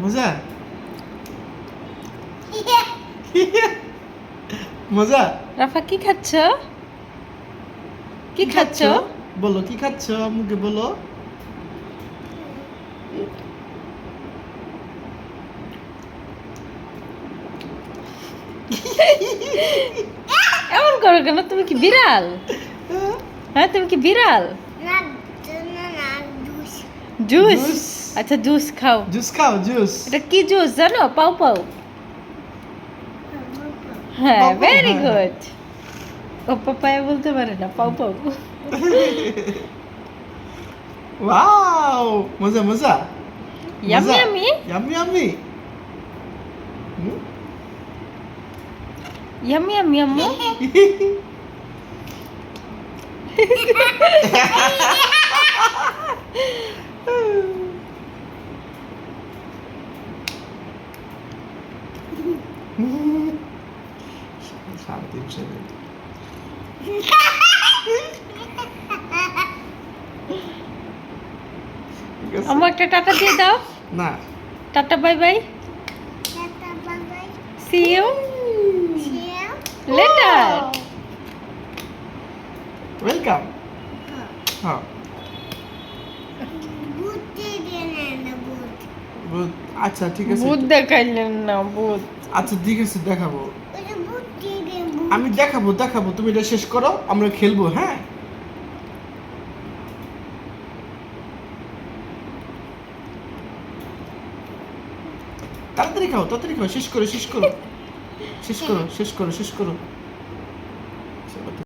মজা মজা। রাফা কি খাচ্ছ? কি খাচ্ছ? বলো কি খাচ্ছ, মুখে বলো। এমন করো কেন? তুমি কি বিড়াল? হ্যাঁ, তুমি কি বিড়াল? জুস। আচ্ছা, জুস খাও। জুস খাও, জুস। এটা কি জুস জানো? পাউ পাউ। হ্যাঁ, পাউ পাউ, ভেরি হ্যাঁ, গুড। ও পাপায়া বলতে পারে না, পাউ পাউ। ওয়াও, মজা মজা। Yummy yummy. Yummy yummy. Yummy yummy আম্মু। শান্তি ছেলে। আম্মু একটা টাটা দিয়ে দাও। না, টাটা bye bye. See you later. Welcome. হ্যাঁ, আচ্ছা ঠিক আছে। ভূত দেখাইলেন না, ভূত। আচ্ছা ঠিক আছে, দেখাবো। আমি দেখাবো, তুমি এটা শেষ করো, আমরা খেলবো। হ্যাঁ, তাড়াতাড়ি খাও, শেষ করো।